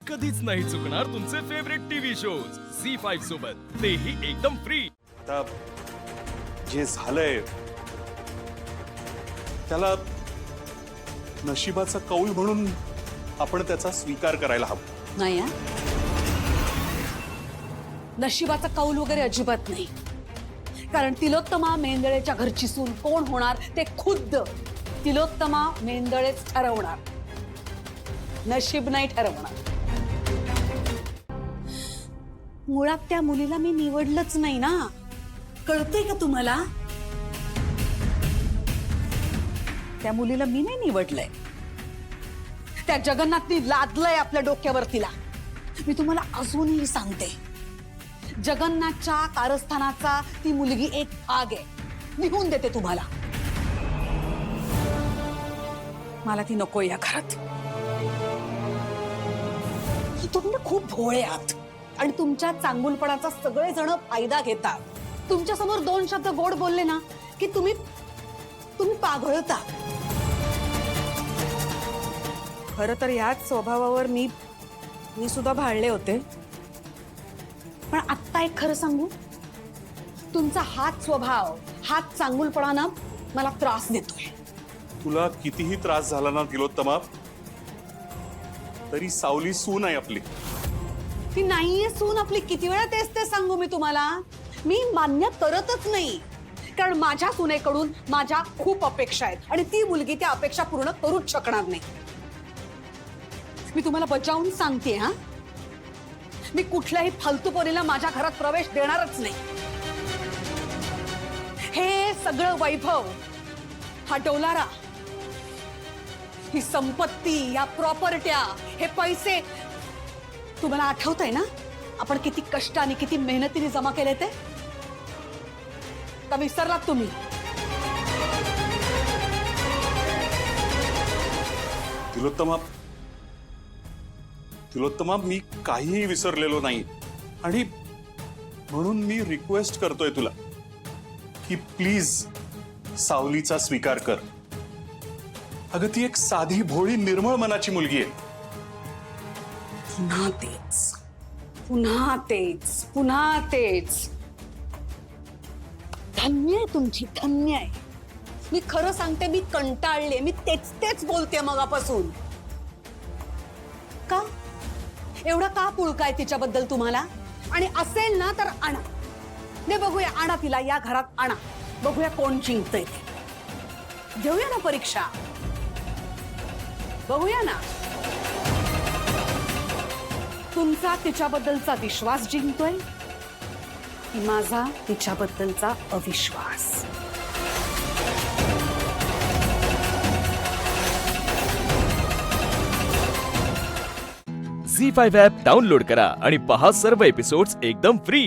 कधीच नाही चुकणार तुमचे फेवरेट टीव्ही शोज झी5 सोबत, तेही एकदम फ्री। आता जे झालंय त्याला नशिबाचा कौल म्हणून आपण त्याचा स्वीकार करायला हवा। नाही हा? नशिबाचा कौल वगैरे अजिबात नाही, कारण तिलोत्तमा मेंदळेच्या घरची सून कोण होणार ते खुद्द तिलोत्तमा मेंदळेच ठरवणार, नशीब नाही ठरवणार। मुळात त्या मुलीला मी निवडलंच नाही ना, कळतंय का तुम्हाला? त्या मुलीला मी नाही निवडलंय, त्या जगन्नाथनी लादलंय आपल्या डोक्यावर तिला। मी तुम्हाला अजूनही सांगते, जगन्नाथच्या कारस्थानाचा ती मुलगी एक भाग आहे, लिहून देते तुम्हाला। मला ती नको या घरात। तुम्ही खूप भोळे आहात आणि तुमच्या चांगुलपणाचा सगळेजण फायदा घेतात। तुमच्या समोर दोन शब्द गोड बोलले ना की तुम्ही पाघळता। खरं तर याच स्वभावावर मी सुद्धा भाळले होते, पण आत्ता एक खरं सांगू, तुमचा हाच स्वभाव, हाच चांगुलपणानं मला त्रास देतोय। तुला कितीही त्रास झाला ना तिलोत्तमा, तरी सावली सून आहे आपली। ती नाहीये सून आपली, किती वेळा तेच ते सांगू मी तुम्हाला। मी मान्य करतच नाही, कारण माझ्या सुनेकडून माझ्या खूप अपेक्षा आहेत आणि ती मुलगी त्या अपेक्षा पूर्ण करूच शकणार नाही। मी तुम्हाला बजावून सांगते हा, मी कुठल्याही फालतूपणीला माझ्या घरात प्रवेश देणारच नाही। हे सगळं वैभव, हा डोलारा, ही संपत्ती, या प्रॉपर्ट्या, हे पैसे तुम्हाला आठवतंय ना आपण किती कष्टाने किती मेहनतीने जमा केले ते? का विसरलात तुम्ही? तिलोत्तमा मी काहीही विसरलेलो नाही, आणि म्हणून मी रिक्वेस्ट करतोय तुला की प्लीज सावलीचा स्वीकार कर। अगं ती एक साधी भोळी निर्मळ मनाची मुलगी आहे। पुन्हा तेच, पुन्हा तेच, पुन्हा तेच। धन्य आहे तुमची, धन्य आहे। मी खरं सांगते, मी कंटाळले, मी तेच तेच बोलते मगापासून। का एवढा का पुळकाय तिच्याबद्दल तुम्हाला? आणि असेल ना तर आणा, दे बघूया, आणा तिला या घरात आणा, बघूया कोण जिंकतंय ते। घेऊया ना परीक्षा, बघूया ना तुमचा तिच्याबद्दलचा विश्वास जिंकतोय की माझा तिच्याबद्दलचा अविश्वास। झी5 ॲप डाउनलोड करा आणि पहा सर्व एपिसोड्स एकदम फ्री।